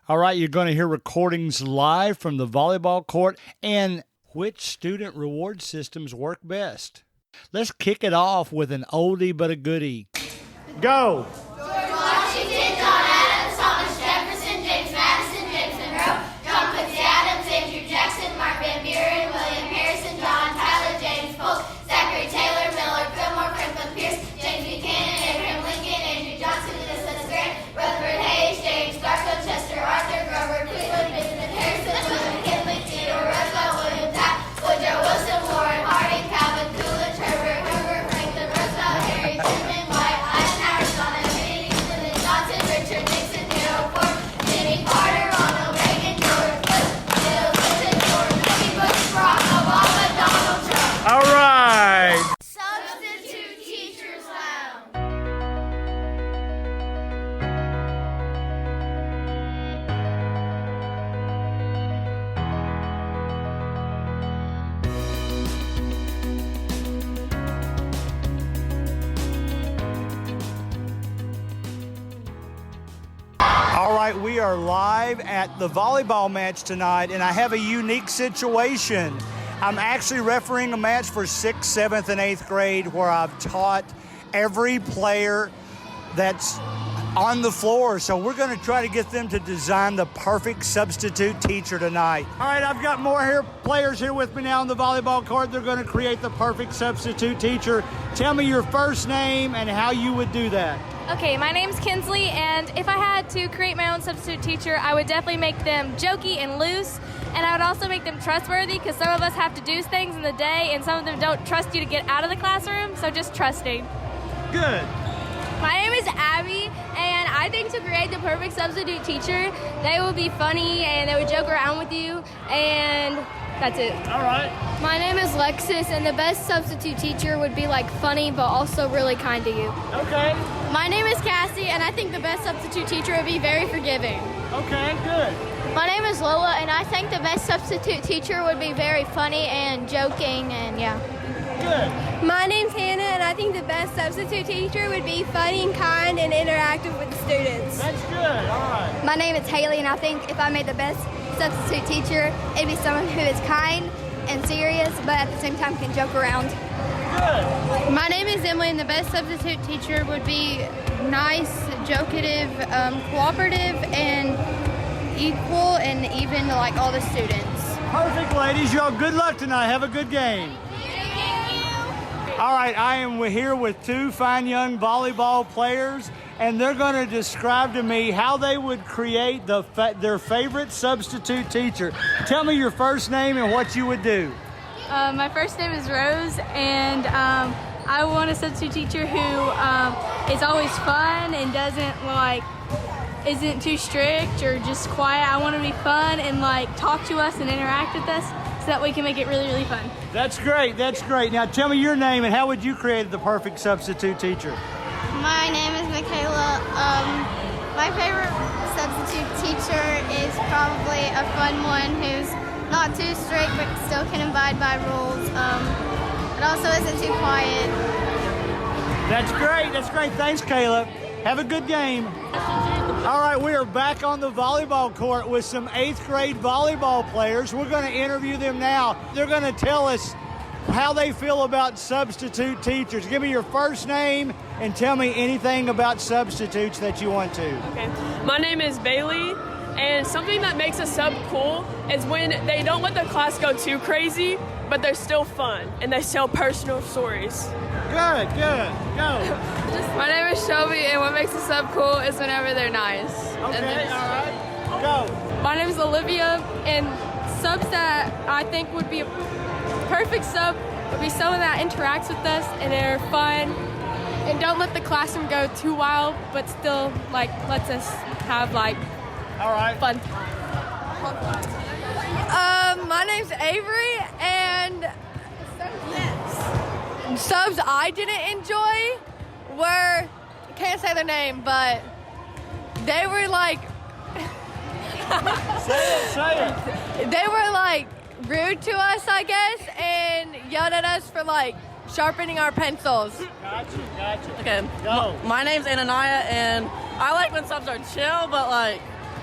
All right, you're going to hear recordings live from the volleyball court and which student reward systems work best. Let's kick it off with an oldie but a goodie. Go! George Washington, John Adams, Thomas Jefferson, James Madison, James Monroe, John Quincy Adams, Andrew Jackson, Mark Van Buren, William Harrison, John Tyler, James Polk, Zachary Taylor, Miller Fillmore, Franklin Pierce, James Buchanan, Abraham Lincoln, Andrew Johnson, Ulysses Grant, Rutherford Hayes, James Garfield, Chester Arthur, Grover Cleveland, Benjamin Harrison, William McKinley, Theodore Roosevelt, William Taft, Woodrow Wilson, Warren Harding, Calvin Coolidge, Herbert Hoover, Franklin Roosevelt, Harry Truman, Dwight Eisenhower, John F. Kennedy, Lyndon Johnson, Richard Nixon, Gerald Ford, Jimmy Carter, Ronald Reagan, George Bush, Bill Clinton, George W. Bush, Barack Obama, Donald Trump. All right. Substitute Teachers Lounge. All right, we are live at the volleyball match tonight, and I have a unique situation. I'm actually refereeing a match for 6th, 7th, and 8th grade where I've taught every player that's on the floor. So we're going to try to get them to design the perfect substitute teacher tonight. All right, I've got more players here with me now on the volleyball court. They're going to create the perfect substitute teacher. Tell me your first name and how you would do that. Okay, my name's Kinsley, and if I had to create my own substitute teacher, I would definitely make them jokey and loose, and I would also make them trustworthy because some of us have to do things in the day, and some of them don't trust you to get out of the classroom, so just trusting. Good. My name is Abby, and I think to create the perfect substitute teacher, they would be funny, and they would joke around with you, and that's it. All right. My name is Lexus, and the best substitute teacher would be like funny, but also really kind to you. Okay. My name is Cassie, and I think the best substitute teacher would be very forgiving. Okay, good. My name is Lola, and I think the best substitute teacher would be very funny and joking, and yeah. Good. My name's Hannah, and I think the best substitute teacher would be funny and kind and interactive with the students. That's good. All right. My name is Haley, and I think if I made the best substitute teacher, it'd be someone who is kind and serious, but at the same time can joke around. Good. My name is Emily, and the best substitute teacher would be nice, jokative, cooperative, and equal, and even to like all the students. Perfect, ladies. Y'all good luck tonight. Have a good game. All right, I am here with two fine young volleyball players, and they're going to describe to me how they would create their favorite substitute teacher. Tell me your first name and what you would do. My first name is Rose, and I want a substitute teacher who is always fun and isn't too strict or just quiet. I want to be fun and talk to us and interact with us so that we can make it really, really fun. That's great. That's great. Now tell me your name and how would you create the perfect substitute teacher? My name is Michaela. My favorite substitute teacher is probably a fun one who's not too strict but still can abide by rules, but also isn't too quiet. That's great. That's great. Thanks, Caleb. Have a good game. All right, we are back on the volleyball court with some 8th grade volleyball players. We're going to interview them now. They're going to tell us how they feel about substitute teachers. Give me your first name and tell me anything about substitutes that you want to. Okay. My name is Bailey, and something that makes a sub cool is when they don't let the class go too crazy, but they're still fun, and they tell personal stories. Good, good. Go. My name is Shelby, and what makes a sub cool is whenever they're nice. Okay, all right. Go. My name is Olivia, and subs that I think would be a perfect sub would be someone that interacts with us and they're fun and don't let the classroom go too wild, but still lets us have All right. fun. My name's Avery, and subs I didn't enjoy were, can't say their name, but they were Say it. they were rude to us, I guess, and yelled at us for sharpening our pencils. Gotcha. Okay. Go. My name's Ananiah, and I like when subs are chill, but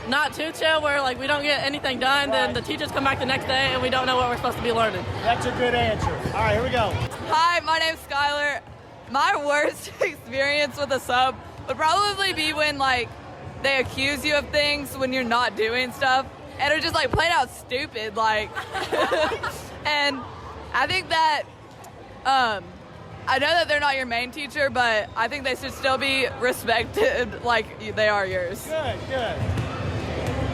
not too chill where like we don't get anything done, then the teachers come back the next day and we don't know what we're supposed to be learning. That's a good answer. All right, here we go. Hi, my name's Skylar. My worst experience with a sub would probably be when like they accuse you of things when you're not doing stuff and are just like playing out stupid, like and I think that I know that they're not your main teacher, but I think they should still be respected like they are yours. Good.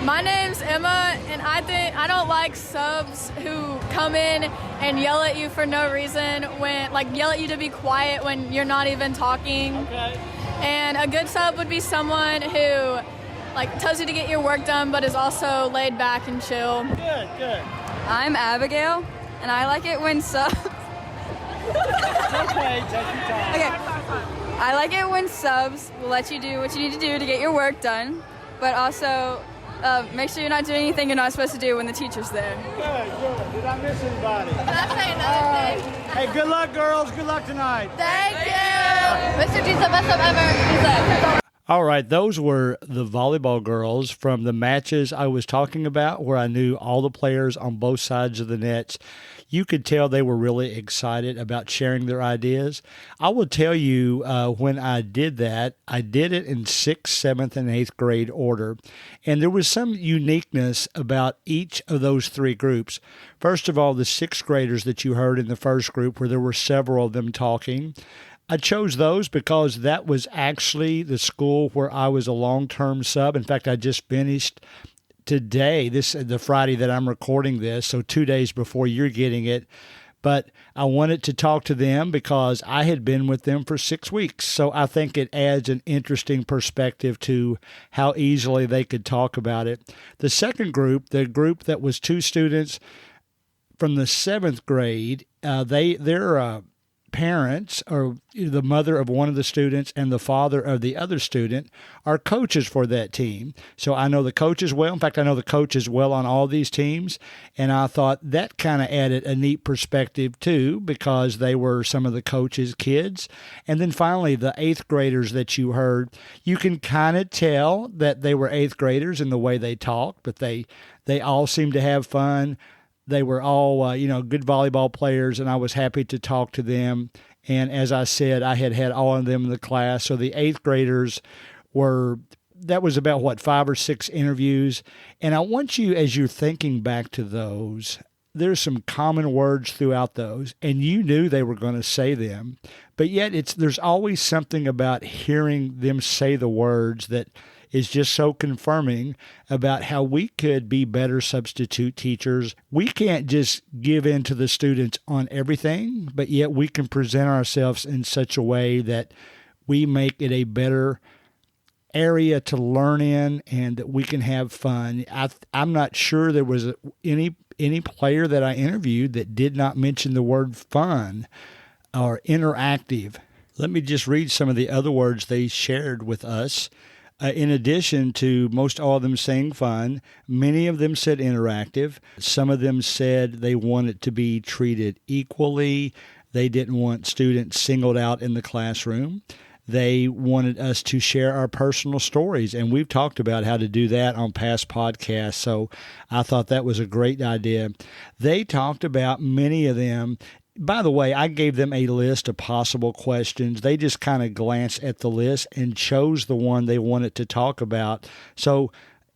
My name's Emma, and I don't like subs who come in and yell at you for no reason, yell at you to be quiet when you're not even talking. Okay. And a good sub would be someone who tells you to get your work done, but is also laid back and chill. Good. I'm Abigail, and I like it when subs. Okay, take your time. Okay. I like it when subs will let you do what you need to do to get your work done, but also make sure you're not doing anything you're not supposed to do when the teacher's there. Good. Did I miss anybody? Can I say another thing? Hey, good luck, girls. Good luck tonight. Thank you! Mr. G's the best sub ever. All right, those were the volleyball girls from the matches I was talking about where I knew all the players on both sides of the nets. You could tell they were really excited about sharing their ideas. I will tell you when I did that, I did it in 6th, 7th, and 8th grade order. And there was some uniqueness about each of those three groups. First of all, the 6th graders that you heard in the first group where there were several of them talking. I chose those because that was actually the school where I was a long-term sub. In fact, I just finished today, the Friday that I'm recording this, so 2 days before you're getting it. But I wanted to talk to them because I had been with them for 6 weeks. So I think it adds an interesting perspective to how easily they could talk about it. The second group, the group that was 2 students from the 7th grade, their parents, or the mother of one of the students and the father of the other student, are coaches for that team. So I know the coaches well. In fact, I know the coaches well on all these teams. And I thought that kind of added a neat perspective too, because they were some of the coaches' kids. And then finally, the 8th graders that you heard, you can kind of tell that they were 8th graders in the way they talked, but they all seemed to have fun. They were all, good volleyball players, and I was happy to talk to them. And as I said, I had all of them in the class. So the 8th graders that was about, 5 or 6 interviews. And I want you, as you're thinking back to those, there's some common words throughout those, and you knew they were going to say them. But yet there's always something about hearing them say the words that is just so confirming about how we could be better substitute teachers. We can't just give in to the students on everything, but yet we can present ourselves in such a way that we make it a better area to learn in and that we can have fun. I'm not sure there was any player that I interviewed that did not mention the word fun or interactive. Let me just read some of the other words they shared with us. In addition to most all of them saying fun, many of them said interactive. Some of them said they wanted to be treated equally. They didn't want students singled out in the classroom. They wanted us to share our personal stories, and we've talked about how to do that on past podcasts, so I thought that was a great idea. They talked about, many of them, by the way, I gave them a list of possible questions. They just kind of glanced at the list and chose the one they wanted to talk about. So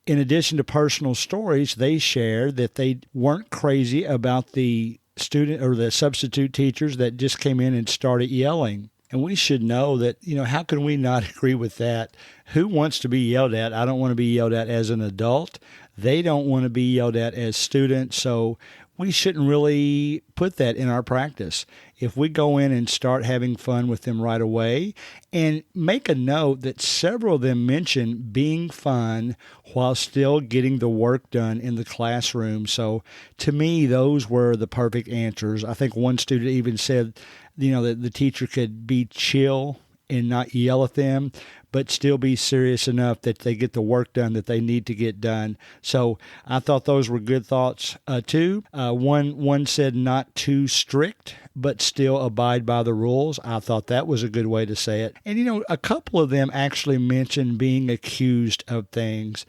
in addition to personal stories, they shared that they weren't crazy about the student or the substitute teachers that just came in and started yelling. And we should know that, how can we not agree with that? Who wants to be yelled at? I don't want to be yelled at as an adult. They don't want to be yelled at as students. So we shouldn't really put that in our practice. If we go in and start having fun with them right away, and make a note that several of them mention being fun while still getting the work done in the classroom. So to me, those were the perfect answers. I think one student even said, that the teacher could be chill and not yell at them, but still be serious enough that they get the work done that they need to get done. So I thought those were good thoughts too. One said not too strict, but still abide by the rules. I thought that was a good way to say it. And a couple of them actually mentioned being accused of things.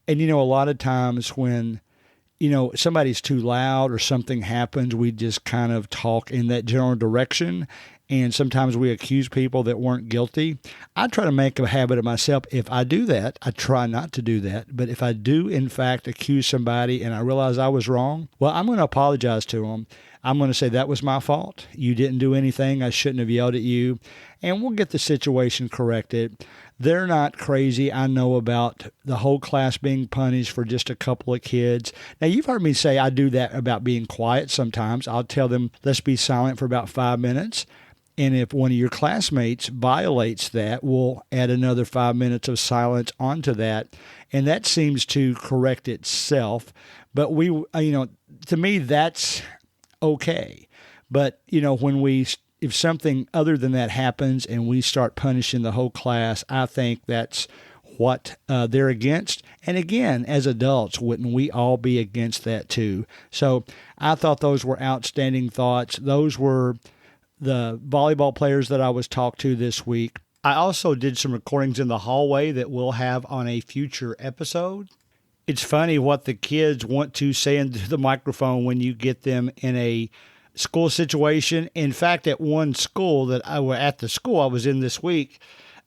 And, a lot of times when, somebody's too loud or something happens, we just kind of talk in that general direction. And sometimes we accuse people that weren't guilty. I try to make a habit of myself. If I do that, I try not to do that. But if I do, in fact, accuse somebody and I realize I was wrong, well, I'm going to apologize to them. I'm going to say that was my fault. You didn't do anything. I shouldn't have yelled at you. And we'll get the situation corrected. They're not crazy. I know about the whole class being punished for just a couple of kids. Now, you've heard me say I do that about being quiet sometimes. I'll tell them, let's be silent for about 5 minutes. And if one of your classmates violates that, we'll add another 5 minutes of silence onto that. And that seems to correct itself. But to me, that's okay. But, if something other than that happens and we start punishing the whole class, I think that's what they're against. And again, as adults, wouldn't we all be against that too? So I thought those were outstanding thoughts. Those were the volleyball players that I was talked to this week. I also did some recordings in the hallway that we'll have on a future episode. It's funny what the kids want to say into the microphone when you get them in a school situation. In fact, at one school I was in this week,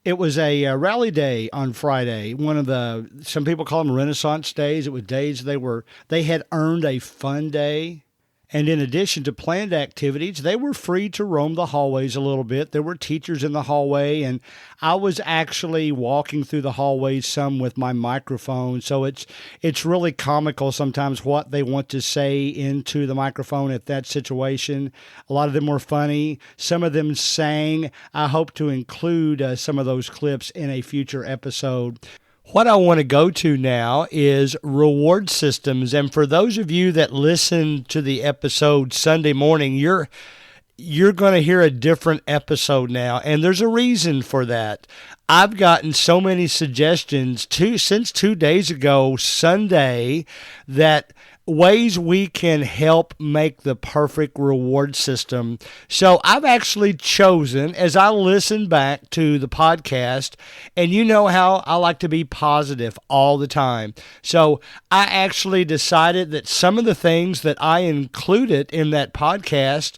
it was a rally day on Friday. Some people call them Renaissance days. It was days they had earned a fun day. And in addition to planned activities, they were free to roam the hallways a little bit. There were teachers in the hallway, and I was actually walking through the hallways some with my microphone. So it's really comical sometimes what they want to say into the microphone at that situation. A lot of them were funny. Some of them sang. I hope to include some of those clips in a future episode. What I want to go to now is reward systems. And for those of you that listen to the episode Sunday morning, you're going to hear a different episode now. And there's a reason for that. I've gotten so many suggestions since 2 days ago, Sunday, that ways we can help make the perfect reward system. So I've actually chosen, as I listen back to the podcast, and you know how I like to be positive all the time. So I actually decided that some of the things that I included in that podcast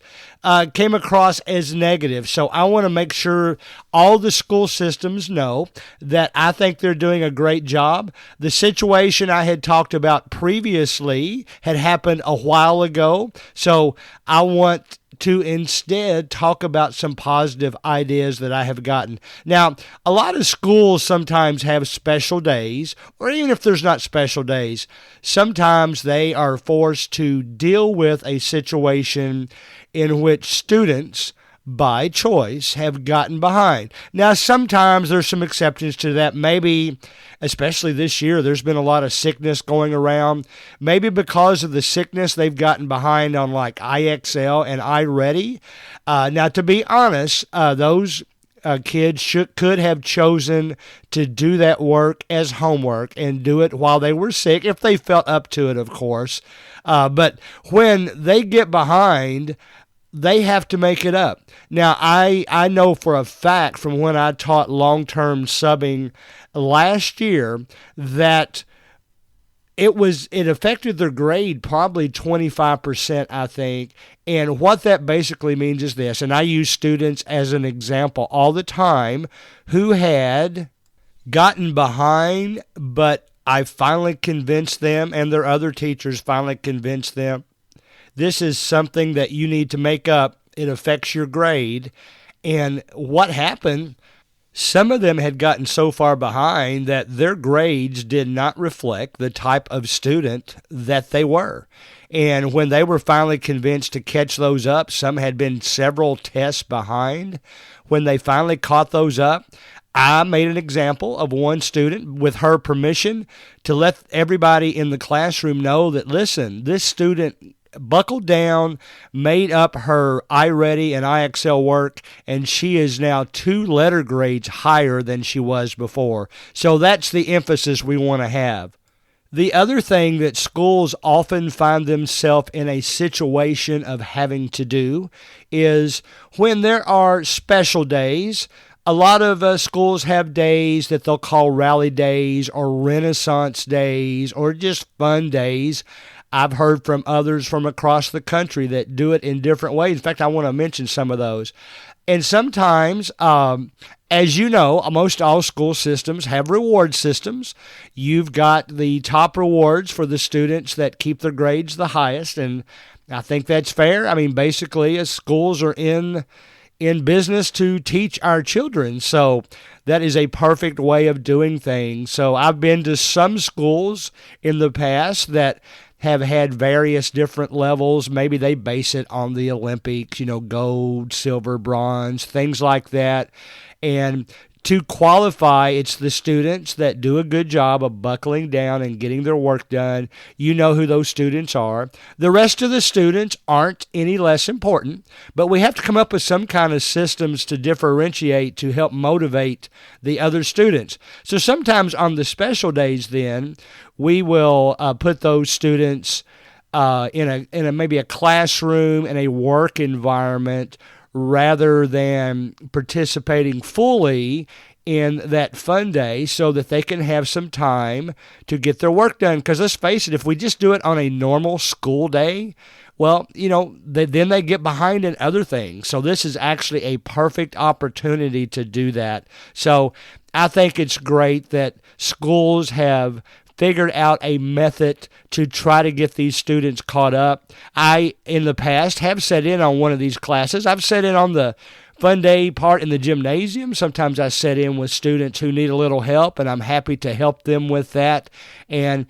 came across as negative. So I want to make sure all the school systems know that I think they're doing a great job. The situation I had talked about previously had happened a while ago. So I want to instead talk about some positive ideas that I have gotten. Now, a lot of schools sometimes have special days, or even if there's not special days, sometimes they are forced to deal with a situation in which students, by choice, have gotten behind. Now, sometimes there's some exceptions to that. Maybe, especially this year, there's been a lot of sickness going around. Maybe because of the sickness, they've gotten behind on like IXL and iReady. Now, to be honest, those kids could have chosen to do that work as homework and do it while they were sick, if they felt up to it, of course. But when they get behind, they have to make it up. Now, I know for a fact from when I taught long-term subbing last year that it affected their grade probably 25%, I think. And what that basically means is this, and I use students as an example all the time who had gotten behind, but I finally convinced them, and their other teachers finally convinced them, this is something that you need to make up. It affects your grade. And what happened, some of them had gotten so far behind that their grades did not reflect the type of student that they were. And when they were finally convinced to catch those up, some had been several tests behind. When they finally caught those up, I made an example of one student with her permission to let everybody in the classroom know that, listen, this student buckled down, made up her iReady and IXL work, and she is now 2 letter grades higher than she was before. So that's the emphasis we want to have. The other thing that schools often find themselves in a situation of having to do is when there are special days, a lot of schools have days that they'll call rally days or Renaissance days or just fun days. I've heard from others from across the country that do it in different ways. In fact, I want to mention some of those. And sometimes, as you know, most all school systems have reward systems. You've got the top rewards for the students that keep their grades the highest, and I think that's fair. I mean, basically, as schools are in business to teach our children, so that is a perfect way of doing things. So I've been to some schools in the past that have had various different levels. Maybe they base it on the Olympics, gold, silver, bronze, things like that. And to qualify, it's the students that do a good job of buckling down and getting their work done. You know who those students are. The rest of the students aren't any less important, but we have to come up with some kind of systems to differentiate to help motivate the other students. So sometimes on the special days then, we will put those students in a maybe a classroom and a work environment rather than participating fully in that fun day so that they can have some time to get their work done. Because let's face it, if we just do it on a normal school day, well, then they get behind in other things. So this is actually a perfect opportunity to do that. So I think it's great that schools have figured out a method to try to get these students caught up. I, in the past, have sat in on one of these classes. I've sat in on the fun day part in the gymnasium. Sometimes I sit in with students who need a little help, and I'm happy to help them with that. And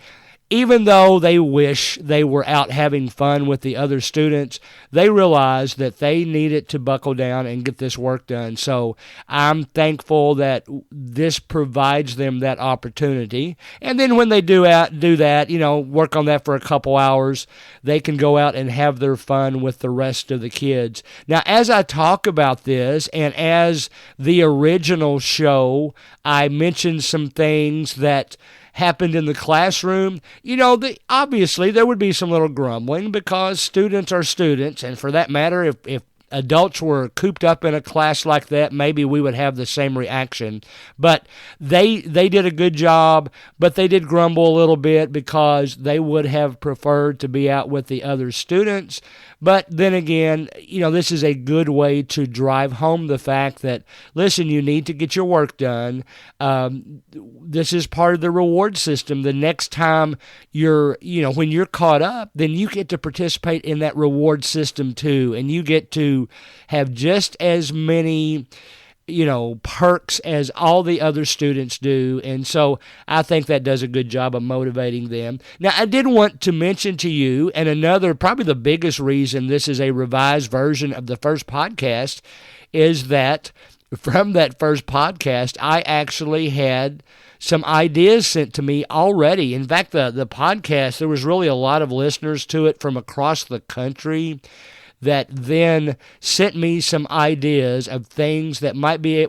even though they wish they were out having fun with the other students, they realize that they needed to buckle down and get this work done. So I'm thankful that this provides them that opportunity. And then when they do that, work on that for a couple hours, they can go out and have their fun with the rest of the kids. Now, as I talk about this, and as the original show, I mentioned some things that happened in the classroom. Obviously there would be some little grumbling because students are students, and for that matter, if adults were cooped up in a class like that, maybe we would have the same reaction. But they did a good job, but they did grumble a little bit because they would have preferred to be out with the other students. But then again, this is a good way to drive home the fact that, listen, you need to get your work done. This is part of the reward system. The next time when you're caught up, then you get to participate in that reward system too. And you get to have just as many perks as all the other students do. And so I think that does a good job of motivating them. Now, I did want to mention to you, and another, probably the biggest reason this is a revised version of the first podcast, is that from that first podcast, I actually had some ideas sent to me already. In fact, the podcast, there was really a lot of listeners to it from across the country that then sent me some ideas of things that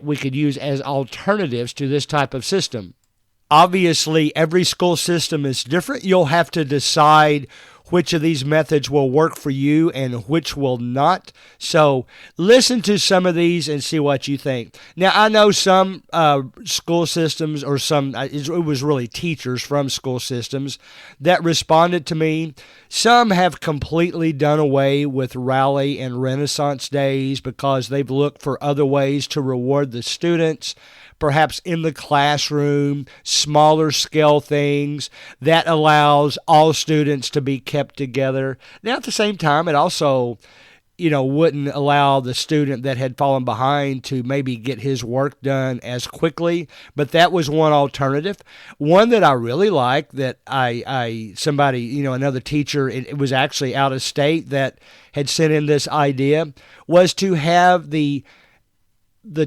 we could use as alternatives to this type of system. Obviously, every school system is different. You'll have to decide which of these methods will work for you and which will not. So listen to some of these and see what you think. Now, I know some school systems, or it was really teachers from school systems that responded to me. Some have completely done away with rally and Renaissance days because they've looked for other ways to reward the students, perhaps in the classroom, smaller scale things that allows all students to be kept together. Now, at the same time, it also, wouldn't allow the student that had fallen behind to maybe get his work done as quickly. But that was one alternative. One that I really liked that somebody, another teacher, it was actually out of state that had sent in this idea, was to have the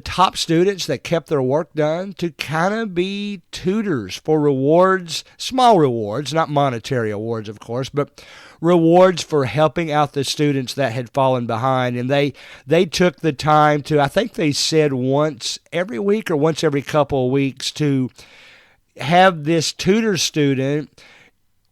top students that kept their work done to kind of be tutors for rewards, small rewards, not monetary awards, of course, but rewards for helping out the students that had fallen behind. And they took the time to, I think they said once every week or once every couple of weeks, to have this tutor student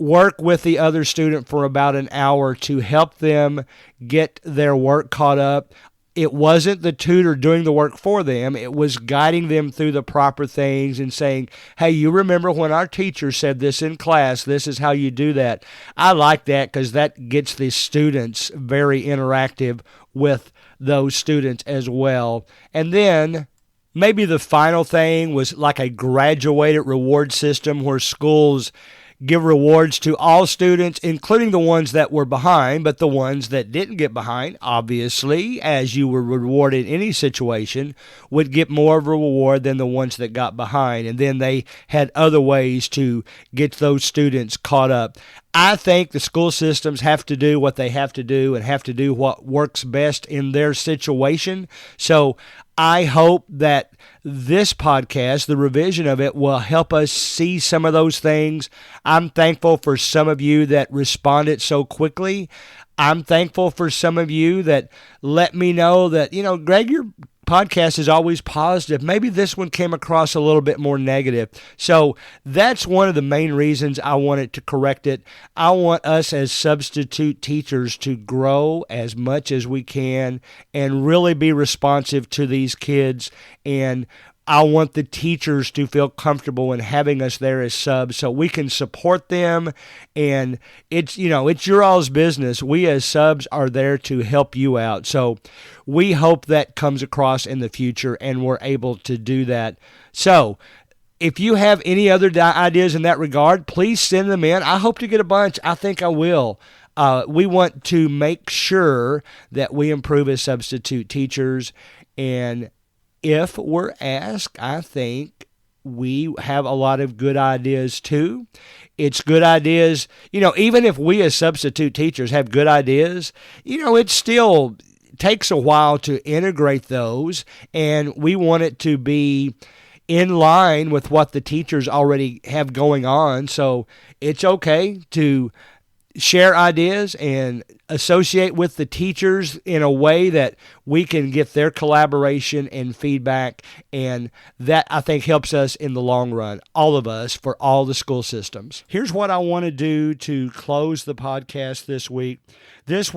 work with the other student for about an hour to help them get their work caught up. it wasn't the tutor doing the work for them. It was guiding them through the proper things and saying, hey, you remember when our teacher said this in class, this is how you do that. I like that because that gets the students very interactive with those students as well. And then maybe the final thing was like a graduated reward system where schools give rewards to all students, including the ones that were behind, but the ones that didn't get behind, obviously, as you were rewarded in any situation, would get more of a reward than the ones that got behind. And then they had other ways to get those students caught up. I think the school systems have to do what they have to do and have to do what works best in their situation. So I hope that this podcast, the revision of it, will help us see some of those things. I'm thankful for some of you that responded so quickly. I'm thankful for some of you that let me know that, Greg, your podcast is always positive. Maybe this one came across a little bit more negative. So that's one of the main reasons I wanted to correct it. I want us as substitute teachers to grow as much as we can and really be responsive to these kids. And I want the teachers to feel comfortable in having us there as subs so we can support them. And it's your all's business. We as subs are there to help you out. So we hope that comes across in the future and we're able to do that. So if you have any other ideas in that regard, please send them in. I hope to get a bunch. I think I will. We want to make sure that we improve as substitute teachers, and if we're asked, I think we have a lot of good ideas too. It's good ideas, even if we as substitute teachers have good ideas, it still takes a while to integrate those, and we want it to be in line with what the teachers already have going on. So it's okay to share ideas and associate with the teachers in a way that we can get their collaboration and feedback, and that I think helps us in the long run, all of us, for all the school systems. Here's what I want to do to close the podcast this week. This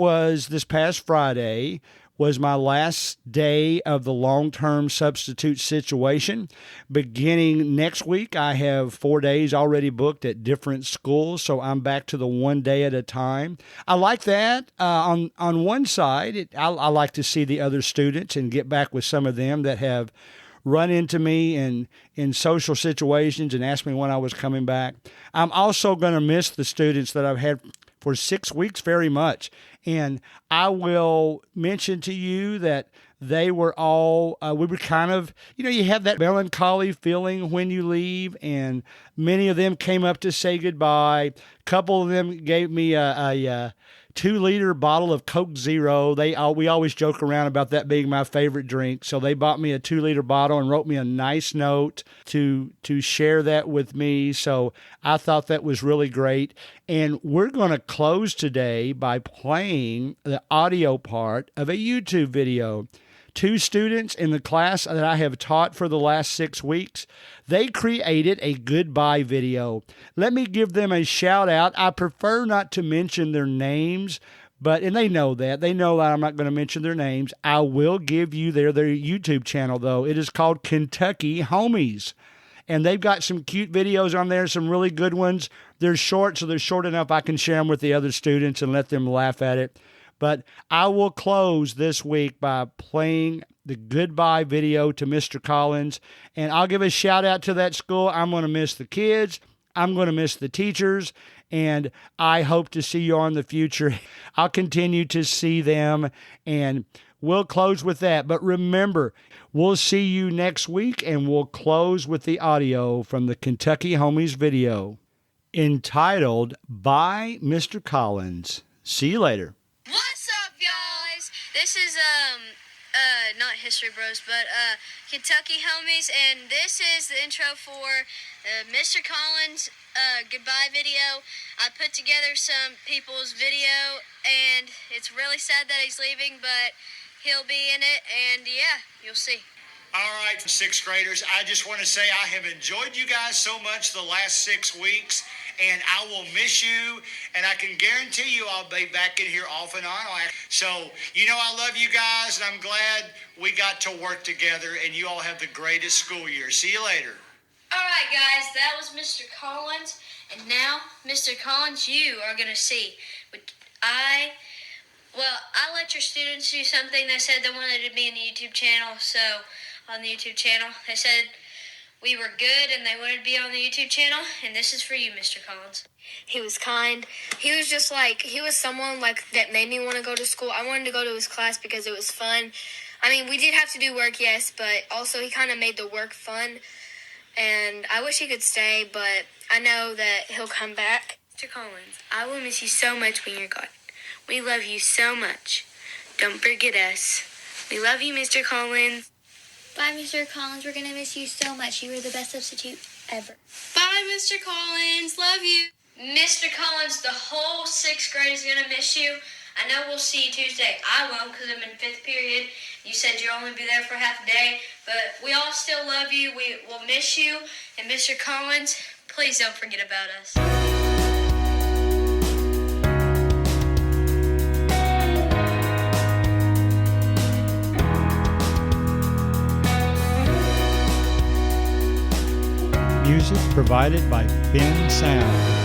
past Friday was my last day of the long-term substitute situation. Beginning next week, I have 4 days already booked at different schools, so I'm back to the 1 day at a time. I like that. On one side, I like to see the other students and get back with some of them that have run into me in social situations and asked me when I was coming back. I'm also going to miss the students that I've had for 6 weeks very much. And I will mention to you that they were all, we were kind of, you have that melancholy feeling when you leave, and many of them came up to say goodbye. A couple of them gave me a 2-liter bottle of Coke Zero. We always joke around about that being my favorite drink. So they bought me a 2-liter bottle and wrote me a nice note to share that with me. So I thought that was really great. And we're going to close today by playing the audio part of a YouTube video. 2 students in the class that I have taught for the last 6 weeks, they created a goodbye video. Let me give them a shout out. I prefer not to mention their names, and they know that. They know that I'm not going to mention their names. I will give you their YouTube channel, though. It is called Kentucky Homies. And they've got some cute videos on there, some really good ones. They're short, so they're short enough I can share them with the other students and let them laugh at it. But I will close this week by playing the goodbye video to Mr. Collins. And I'll give a shout out to that school. I'm going to miss the kids. I'm going to miss the teachers. And I hope to see you in the future. I'll continue to see them. And we'll close with that. But remember, we'll see you next week. And we'll close with the audio from the Kentucky Homies video entitled By Mr. Collins. See you later. What's up, guys? This is not History Bros, but Kentucky Homies, and this is the intro for Mr. Collins' goodbye video. I put together some people's video, and it's really sad that he's leaving, but he'll be in it, and yeah, you'll see. All right, 6th graders, I just want to say I have enjoyed you guys so much the last 6 weeks, and I will miss you, and I can guarantee you I'll be back in here off and on. So, you know I love you guys, and I'm glad we got to work together, and you all have the greatest school year. See you later. All right, guys, that was Mr. Collins, and now, Mr. Collins, you are going to see. I let your students do something. They said they wanted to be in the YouTube channel, so on the YouTube channel, they said we were good and they wanted to be on the YouTube channel, and this is for you, Mr. Collins. He was kind. He was just like, he was someone like that made me want to go to school. I wanted to go to his class because it was fun. I mean, we did have to do work, yes, but also he kind of made the work fun. And I wish he could stay, but I know that he'll come back. Mr. Collins, I will miss you so much when you're gone. We love you so much. Don't forget us. We love you, Mr. Collins. Bye, Mr. Collins. We're going to miss you so much. You were the best substitute ever. Bye, Mr. Collins. Love you. Mr. Collins, the whole 6th grade is going to miss you. I know we'll see you Tuesday. I won't because I'm in 5th period. You said you'll only be there for half a day, but we all still love you. We will miss you. And Mr. Collins, please don't forget about us. Music provided by Ben Sound.